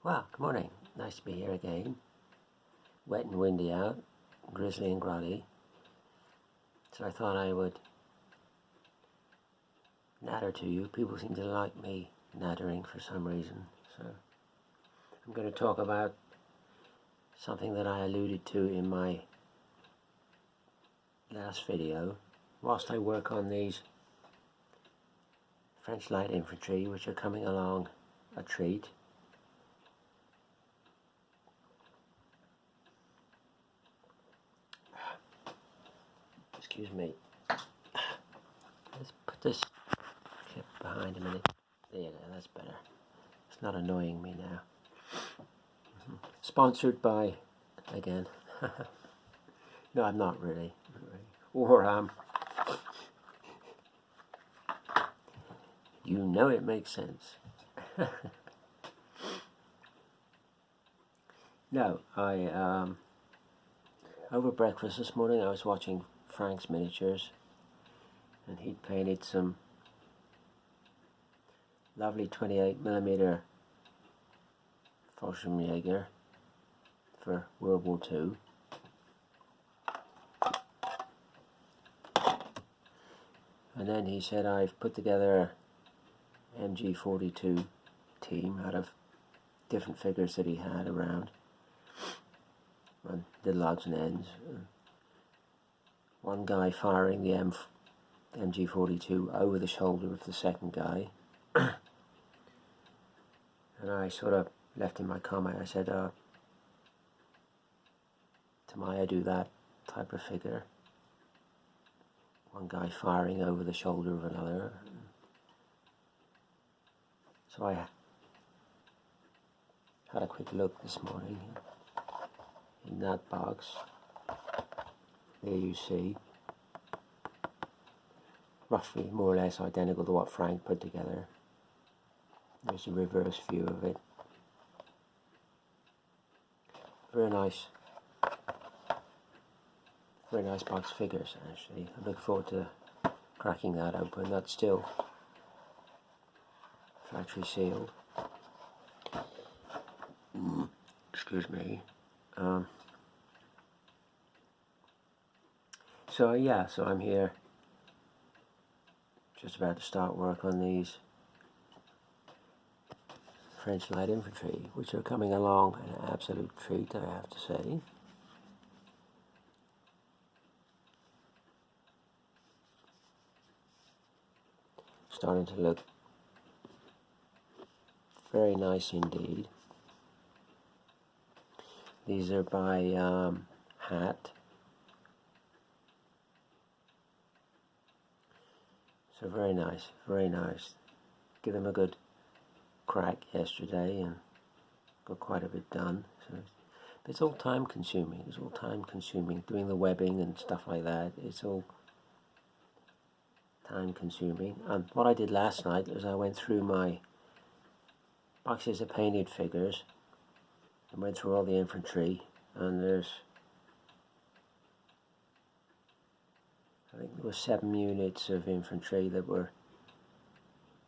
Well, good morning. Nice to be here again. Wet and windy out, grizzly and grotty. So I thought I would natter to you. People seem to like me nattering for some reason. So I'm going to talk about something that I alluded to in my last video. Whilst I work on these French light infantry, which are coming along a treat, excuse me, let's put this clip behind a minute. There you go, that's better. It's not annoying me now. Sponsored by, again, no, I'm not really. Or, you know it makes sense. No, over breakfast this morning I was watching Frank's Miniatures, and he'd painted some lovely 28mm Fallschirmjäger for World War II. And then he said, I've put together an MG42 team out of different figures that he had around, and little odds and ends. One guy firing the MG42 over the shoulder of the second guy. And I sort of left in my comment, I said, to Maya, do that type of figure. One guy firing over the shoulder of another. So I had a quick look this morning in that box. There you see, roughly more or less identical to what Frank put together. There's a reverse view of it. Very nice box figures, actually. I look forward to cracking that open. That's still factory sealed. Excuse me. So I'm here, just about to start work on these French light infantry, which are coming along an absolute treat, I have to say. Starting to look very nice indeed. These are by Hat. So very nice, very nice. Give them a good crack yesterday and got quite a bit done. So it's all time consuming. It's all time consuming. Doing the webbing and stuff like that. It's all time consuming. And what I did last night was I went through my boxes of painted figures and went through all the infantry, and I think there were 7 units of infantry that were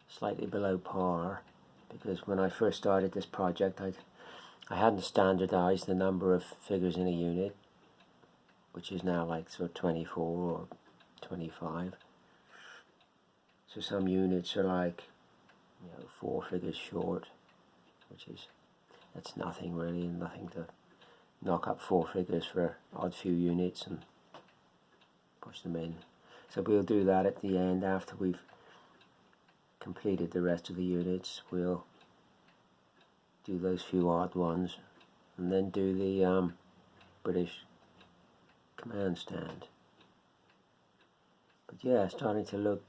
slightly below par, because when I first started this project I hadn't standardized the number of figures in a unit, which is now like sort of 24 or 25. So some units are like, 4 figures short, that's nothing really, and nothing to knock up 4 figures for odd few units and push them in. So we'll do that at the end. After we've completed the rest of the units, we'll do those few odd ones and then do the British command stand. But yeah, starting to look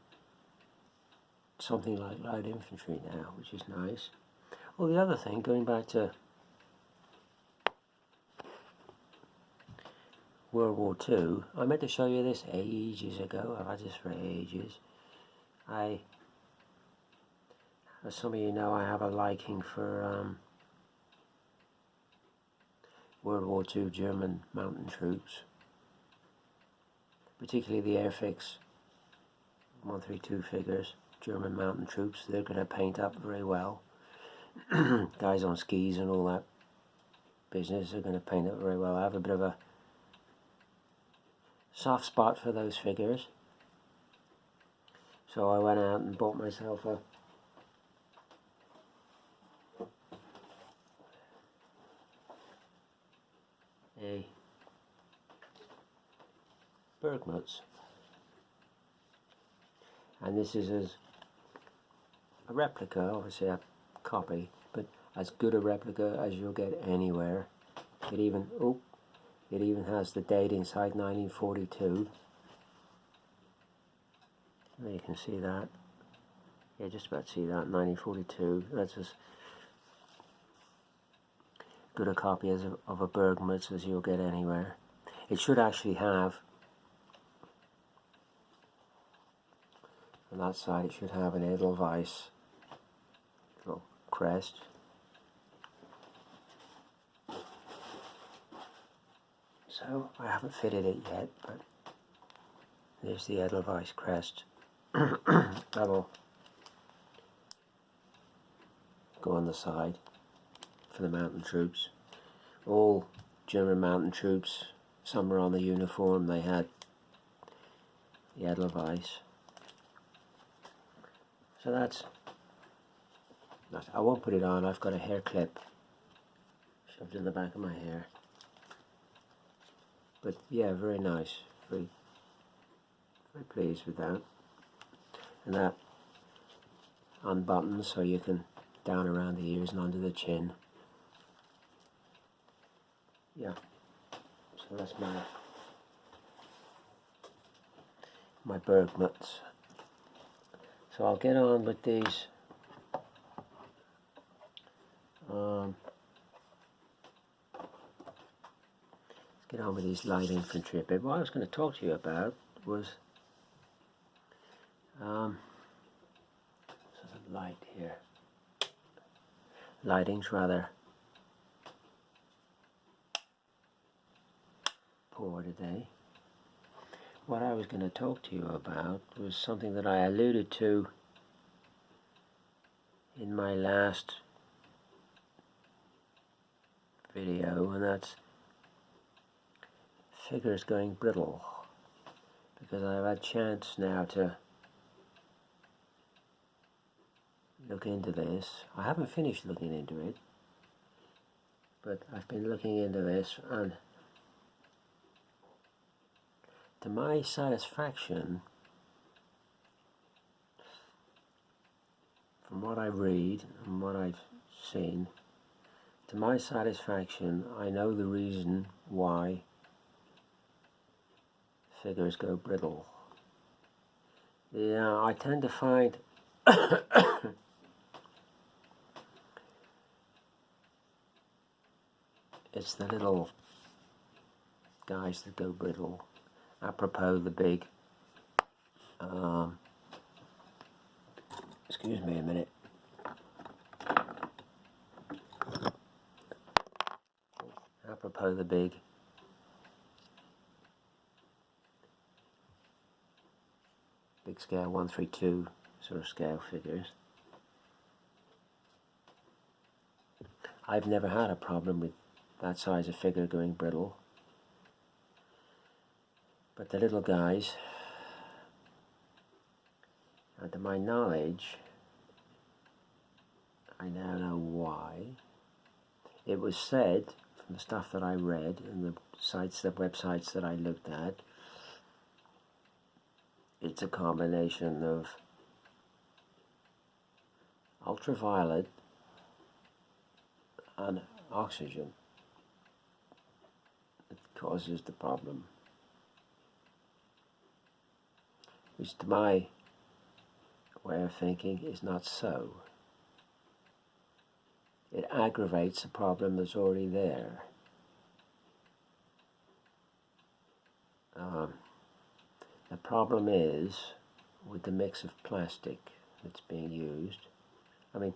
something like light infantry now, which is nice. Well, the other thing, going back to World War II, I meant to show you this ages ago. I've had this for ages. As some of you know, I have a liking for World War II German mountain troops, particularly the Airfix 132 figures, German mountain troops. They're going to paint up very well. guys on skis and all that business are going to paint it very well. I have a bit of a soft spot for those figures, so I went out and bought myself a Bergmus, and this is a replica, obviously a copy, but as good a replica as you'll get anywhere. It even has the date inside, 1942. There you can see that. Yeah, just about see that, 1942. That's as good a copy of a Bergmus as you'll get anywhere. It should actually have, on that side, it should have an Edelweiss little crest. So I haven't fitted it yet, but there's the Edelweiss crest. That'll go on the side for the mountain troops. All German mountain troops, somewhere on the uniform, they had the Edelweiss. So that's I won't put it on. I've got a hair clip shoved in the back of my hair. But yeah, very nice. Very pleased with that. And that unbuttons so you can down around the ears and under the chin. Yeah. So that's my Bergmuts. So I'll get on with these. Let's get on with these light infantry a bit. What I was going to talk to you about was sort of light here. Lighting's rather poor today. What I was going to talk to you about was something that I alluded to in my last video, and that's figures going brittle, because I've had a chance now to look into this. I haven't finished looking into it, but I've been looking into this, and to my satisfaction, from what I read and what I've seen, to my satisfaction, I know the reason why figures go brittle. Yeah, I tend to find it's the little guys that go brittle. Apropos the big, excuse me a minute. Apropos the big scale 132 sort of scale figures. I've never had a problem with that size of figure going brittle. But the little guys, and to my knowledge, I now know why. It was said from the stuff that I read and the websites that I looked at, it's a combination of ultraviolet and oxygen that causes the problem. Which to my way of thinking is not so. It aggravates a problem that's already there. The problem is with the mix of plastic that's being used. I mean,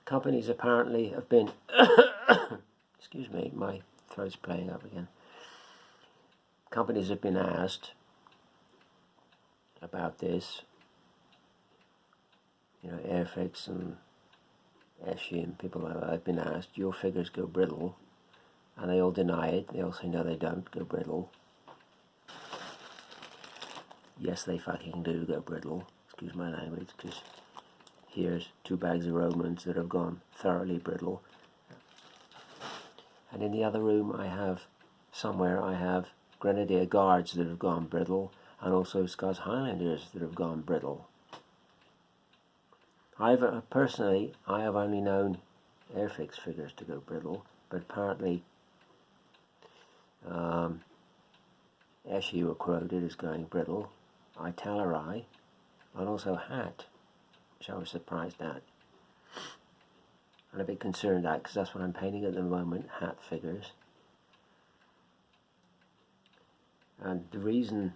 companies apparently have been excuse me, my throat's playing up again. Companies have been asked about this, you know, Airfix and issue, and people I've been asked, your figures go brittle, and they all deny it. They all say no, they don't go brittle. Yes, they fucking do go brittle. Excuse my language, because here's 2 bags of Romans that have gone thoroughly brittle. And in the other room I have Grenadier Guards that have gone brittle, and also Scots Highlanders that have gone brittle. Personally, I have only known Airfix figures to go brittle, but apparently Eschi were quoted as going brittle, Italeri, and also Hat, which I was surprised at. And a bit concerned at, because that's what I'm painting at the moment, Hat figures. And the reason,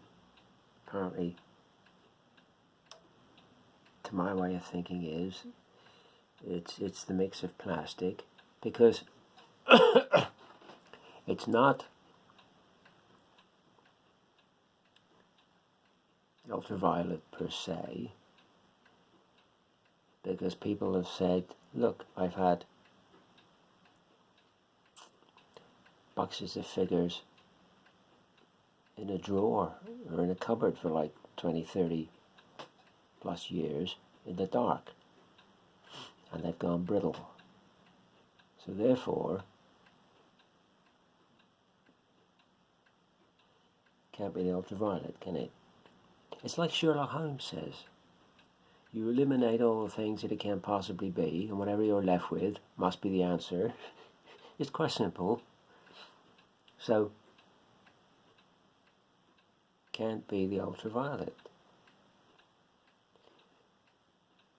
apparently, to my way of thinking, is it's the mix of plastic, because it's not ultraviolet per se, because people have said, look, I've had boxes of figures in a drawer or in a cupboard for like 20, 30 plus years in the dark, and they've gone brittle. So therefore, can't be the ultraviolet, can it? It's like Sherlock Holmes says, you eliminate all the things that it can't possibly be, and whatever you're left with must be the answer. It's quite simple. So, can't be the ultraviolet.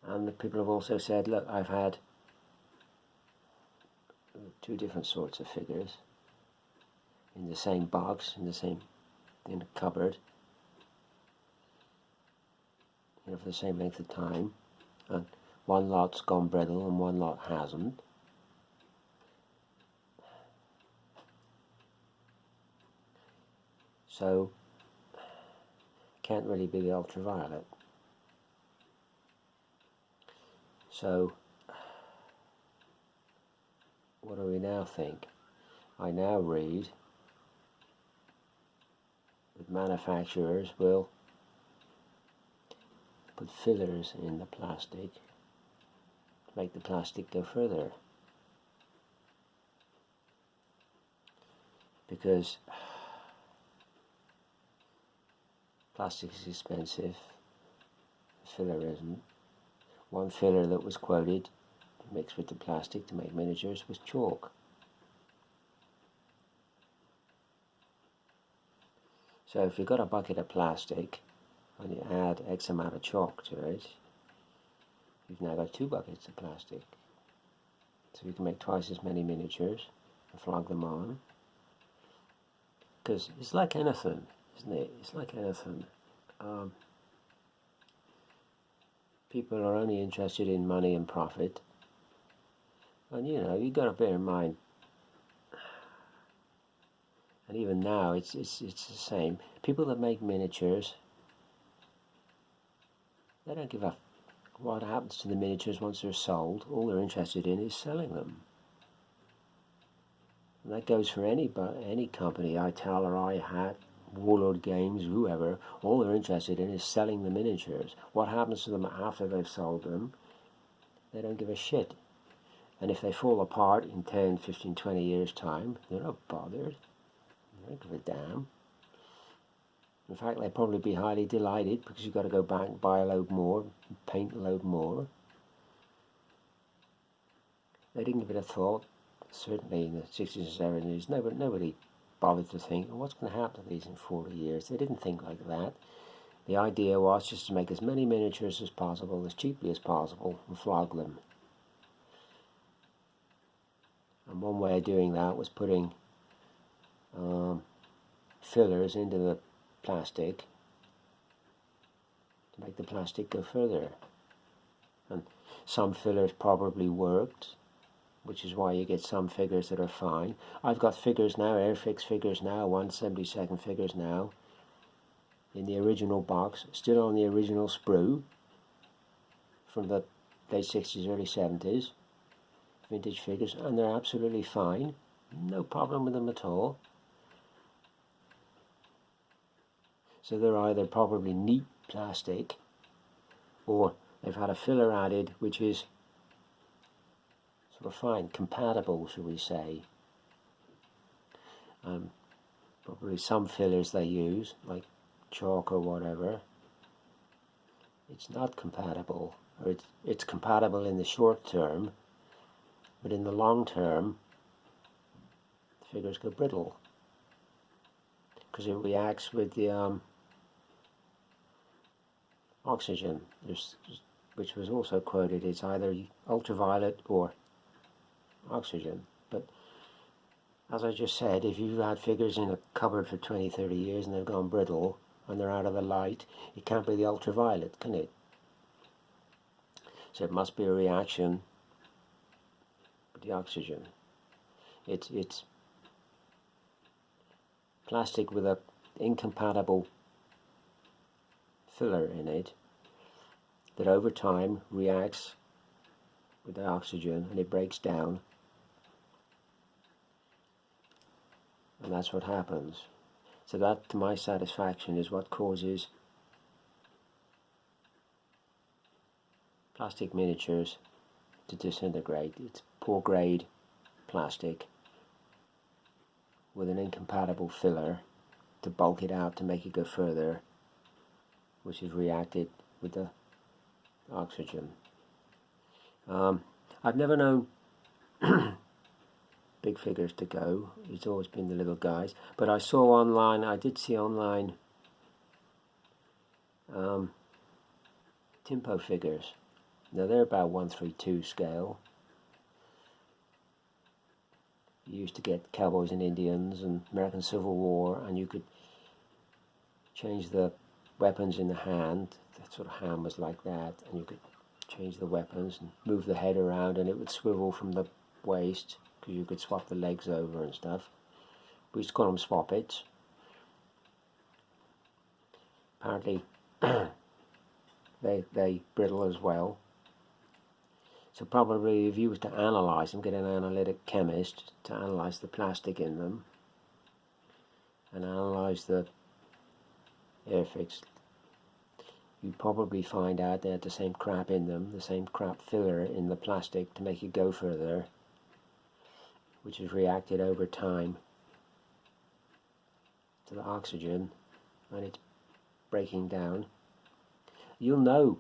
And the people have also said, look, I've had 2 different sorts of figures in the same box, in a cupboard, for the same length of time, and one lot's gone brittle and one lot hasn't. So, can't really be the ultraviolet. So, what do we now think? I now read that manufacturers will put fillers in the plastic to make the plastic go further, because plastic is expensive, filler isn't. One filler that was quoted mixed with the plastic to make miniatures was chalk. So if you've got a bucket of plastic and you add X amount of chalk to it, you've now got 2 buckets of plastic. So you can make twice as many miniatures and flog them on. Because it's like anything, isn't it? It's like anything. People are only interested in money and profit. And you've got to bear in mind, and even now it's the same. People that make miniatures, they don't give a what happens to the miniatures once they're sold. All they're interested in is selling them. And that goes for any company, Italeri, Hat, Warlord Games, whoever. All they're interested in is selling the miniatures. What happens to them after they've sold them, they don't give a shit. And if they fall apart in 10, 15, 20 years' time, they're not bothered. They don't give a damn. In fact, they'd probably be highly delighted, because you've got to go back and buy a load more, paint a load more. They didn't give it a thought, certainly in the 60s and 70s. Nobody bothered to think, what's going to happen to these in 40 years? They didn't think like that. The idea was just to make as many miniatures as possible, as cheaply as possible, and flog them. And one way of doing that was putting fillers into the plastic to make the plastic go further. And some fillers probably worked, which is why you get some figures that are fine. I've got figures now, Airfix figures now, 1/72 figures now, in the original box, still on the original sprue from the late 60s, early 70s. vintage figures, and they're absolutely fine. No problem with them at all. So they're either probably neat plastic, or they've had a filler added which is sort of fine, compatible, shall we say. Probably some fillers they use, like chalk or whatever, it's not compatible, or it's compatible in the short term, but in the long term the figures go brittle because it reacts with the oxygen, which was also quoted. It's either ultraviolet or oxygen. But as I just said, if you've had figures in a cupboard for 20-30 years and they've gone brittle and they're out of the light, it can't be the ultraviolet, can it? So it must be a reaction with the oxygen. It's plastic with an incompatible filler in it that over time reacts with the oxygen and it breaks down, and that's what happens. So that, to my satisfaction, is what causes plastic miniatures to disintegrate. It's poor grade plastic with an incompatible filler to bulk it out to make it go further, which is reacted with the oxygen. I've never known big figures to go. It's always been the little guys. But I saw online, I did see online Timpo figures. Now they're about 1/32 scale. You used to get Cowboys and Indians and American Civil War, and you could change the weapons in the hand. That sort of hand was like that, and you could change the weapons and move the head around, and it would swivel from the waist because you could swap the legs over and stuff. We used to call them swap-its. Apparently they brittle as well. So probably if you was to analyse them, get an analytic chemist to analyse the plastic in them and analyse the Airfix, you'd probably find out they had the same crap in them, the same crap filler in the plastic to make it go further, which has reacted over time to the oxygen, and it's breaking down. You'll know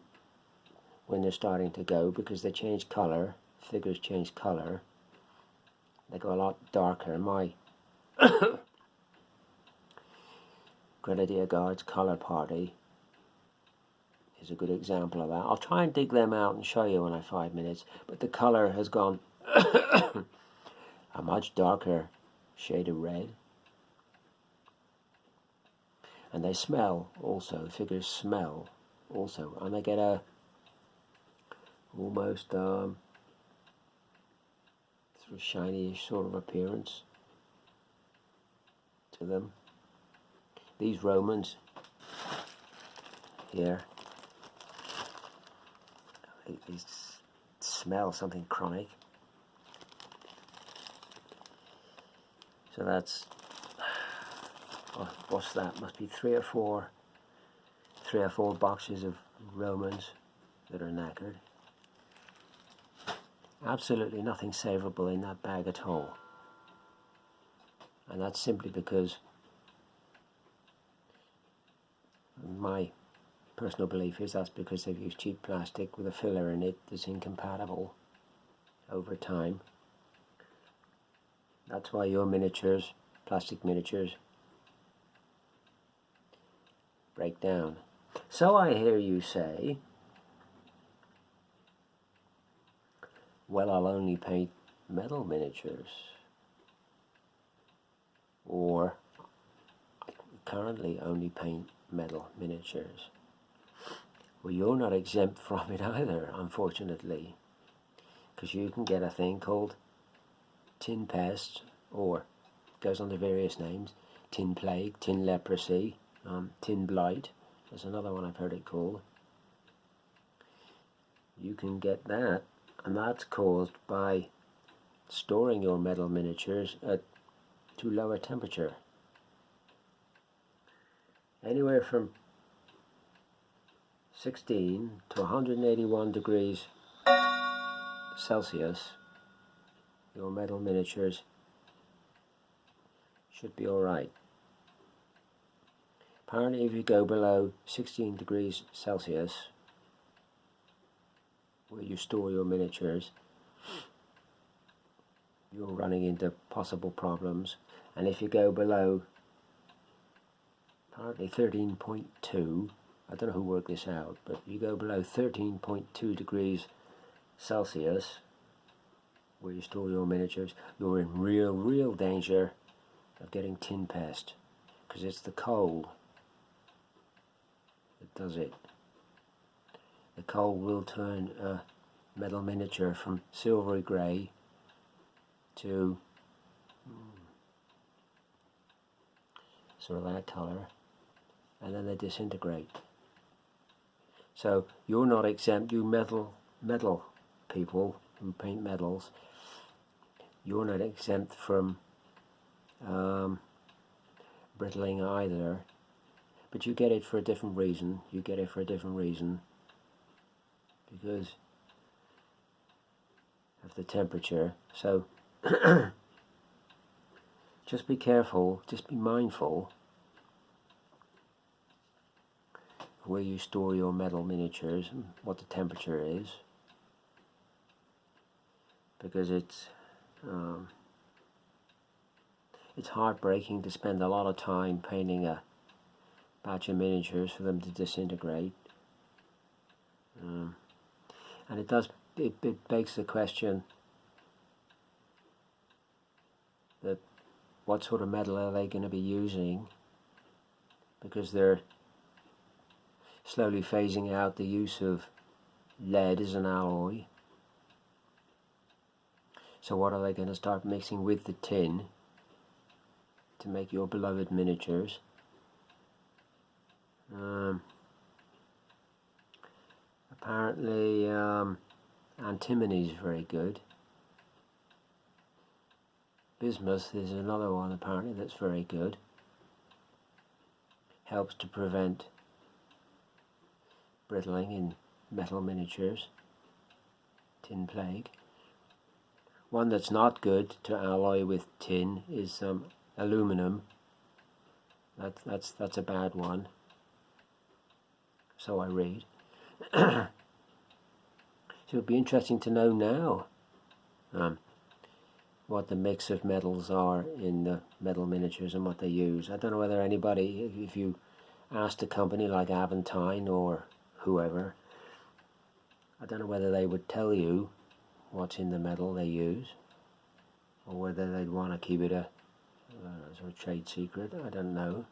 when they're starting to go because they change colour. Figures change colour. They go a lot darker. My Grenadier Guards colour party is a good example of that. I'll try and dig them out and show you when I have 5 minutes, but the colour has gone a much darker shade of red. And they smell also. The figures smell also, and they get a almost sort of shiny-ish sort of appearance to them. These Romans here, they smell something chronic. So that's, what's that? Must be three or four boxes of Romans that are knackered. Absolutely nothing savable in that bag at all. And that's simply because my personal belief is that's because they've used cheap plastic with a filler in it that's incompatible over time. That's why your miniatures, plastic miniatures, break down. So I hear you say, well, I'll only paint metal miniatures, or I currently only paint metal miniatures. Well, you're not exempt from it either, unfortunately, because you can get a thing called tin pest, or it goes under various names: tin plague, tin leprosy, tin blight. There's another one I've heard it called. You can get that, and that's caused by storing your metal miniatures at too low a temperature. Anywhere from 16 to 181 degrees Celsius, your metal miniatures should be alright. Apparently if you go below 16 degrees Celsius, where you store your miniatures, you're running into possible problems. And if you go below apparently 13.2, I don't know who worked this out, but you go below 13.2 degrees Celsius where you store your miniatures, you're in real danger of getting tin pest, because it's the cold that does it. The cold will turn a metal miniature from silvery grey to sort of that colour, and then they disintegrate. So you're not exempt, you metal people who paint metals, you're not exempt from brittling either, but you get it for a different reason. You get it for a different reason because of the temperature. So just be careful, just be mindful where you store your metal miniatures and what the temperature is, because it's heartbreaking to spend a lot of time painting a batch of miniatures for them to disintegrate, and it begs the question that what sort of metal are they going to be using, because they're slowly phasing out the use of lead as an alloy. So what are they going to start mixing with the tin to make your beloved miniatures? Apparently antimony is very good. Bismuth is another one apparently that's very good. Helps to prevent brittling in metal miniatures, tin plague. One that's not good to alloy with tin is aluminum. That's a bad one. So I read. So it'd be interesting to know now what the mix of metals are in the metal miniatures and what they use. I don't know whether anybody, if you asked a company like Aventine or whoever, I don't know whether they would tell you what's in the metal they use, or whether they'd want to keep it a sort of trade secret. I don't know.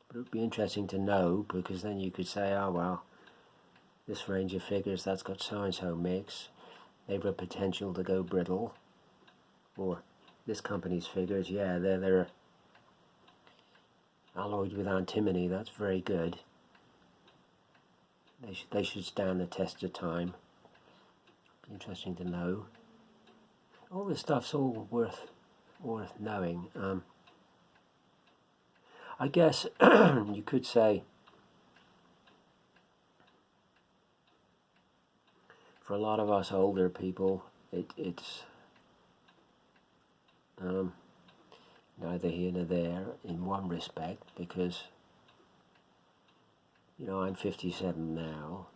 But it would be interesting to know, because then you could say, oh well, this range of figures, that's got so-and-so mix, they've a potential to go brittle. Or this company's figures, yeah, they're alloyed with antimony, that's very good. They should stand the test of time. Interesting to know. All this stuff's all worth knowing. I guess you could say for a lot of us older people, it's neither here nor there in one respect, because you know, I'm 57 now,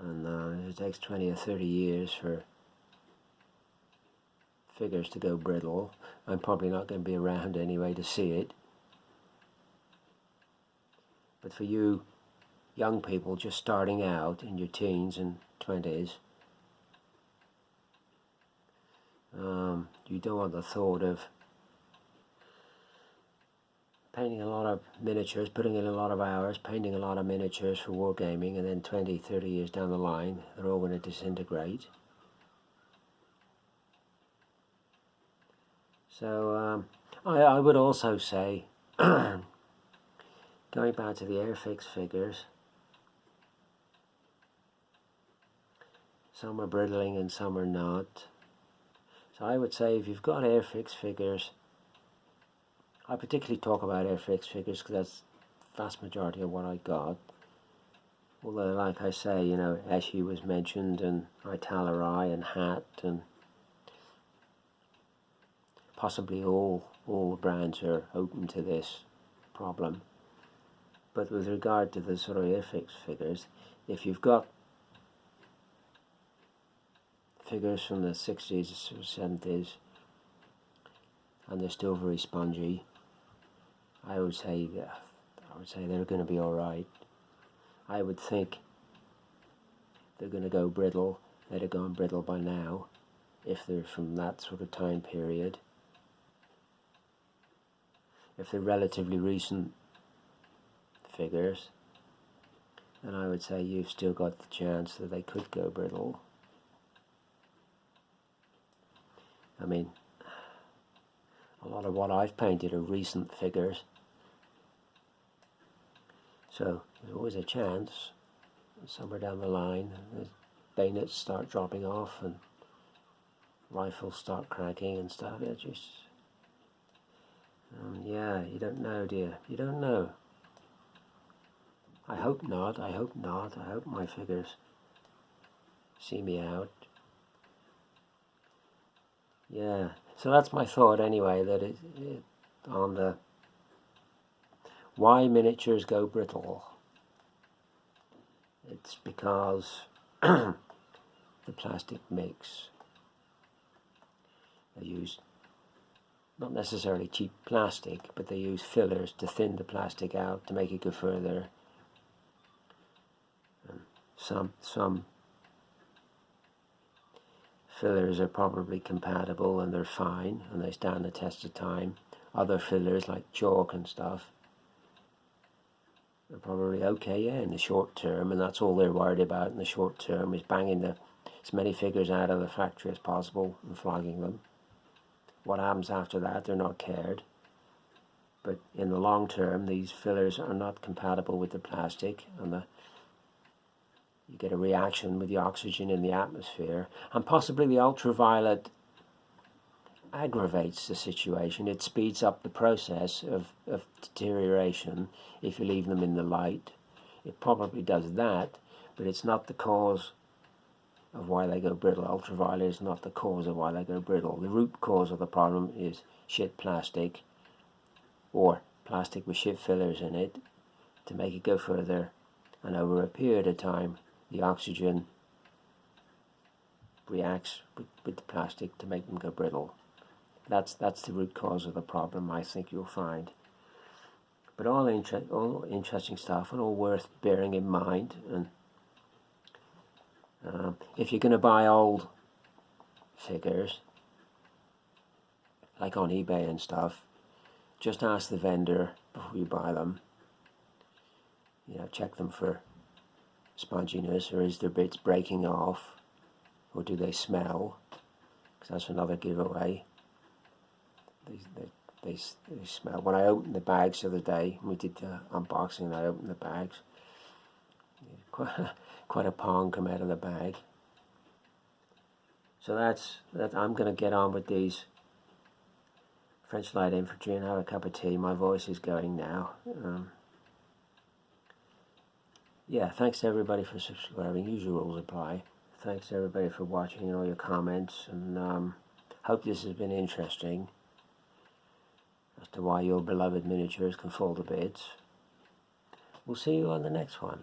and it takes 20 or 30 years for figures to go brittle. I'm probably not going to be around anyway to see it. But for you young people just starting out in your teens and 20s, you don't want the thought of painting a lot of miniatures, putting in a lot of hours, painting a lot of miniatures for wargaming, and then 20, 30 years down the line, they're all going to disintegrate. So I would also say, going back to the Airfix figures, Some are brittling and some are not. So I would say if you've got Airfix figures, I particularly talk about Airfix figures because that's the vast majority of what I got. Although, like I say, you know, Eschi was mentioned, and Italeri and Hat, and possibly all brands are open to this problem. But with regard to the sort of Airfix figures, if you've got figures from the 60s or 70s and they're still very spongy, I would say they're going to be all right. I would think they're going to go brittle. They'd have gone brittle by now if they're from that sort of time period. If they're relatively recent figures, then I would say you've still got the chance that they could go brittle. I mean, a lot of what I've painted are recent figures, so there's always a chance somewhere down the line the bayonets start dropping off and rifles start cracking and stuff. It just yeah, you don't know, dear. You don't know. I hope not. I hope not. I hope my figures see me out. Yeah, so that's my thought anyway, that it on the why miniatures go brittle. It's because the plastic mix. They use not necessarily cheap plastic, but they use fillers to thin the plastic out to make it go further. And some fillers are probably compatible and they're fine and they stand the test of time. Other fillers like chalk and stuff are probably okay, yeah, in the short term, and that's all they're worried about in the short term, is banging as many figures out of the factory as possible and flogging them. What happens after that, they're not cared. But in the long term, these fillers are not compatible with the plastic, and you get a reaction with the oxygen in the atmosphere, and possibly the ultraviolet aggravates the situation. It speeds up the process of deterioration if you leave them in the light. It probably does that, but it's not the cause of why they go brittle. Ultraviolet is not the cause of why they go brittle. The root cause of the problem is shit plastic, or plastic with shit fillers in it to make it go further, and over a period of time the oxygen reacts with the plastic to make them go brittle. That's the root cause of the problem, I think you'll find. But all interesting stuff and all worth bearing in mind. And if you're going to buy old figures, like on eBay and stuff, just ask the vendor before you buy them. You know, check them for sponginess, or is their bits breaking off, or do they smell? Because that's another giveaway. They smell. When I opened the bags the other day, we did the unboxing, and I opened the bags. Quite a pong come out of the bag. So that's I'm going to get on with these French Light Infantry and have a cup of tea. My voice is going now. Yeah, thanks to everybody for subscribing. Usual rules apply. Thanks to everybody for watching and all your comments, and hope this has been interesting as to why your beloved miniatures can fall to bits. We'll see you on the next one.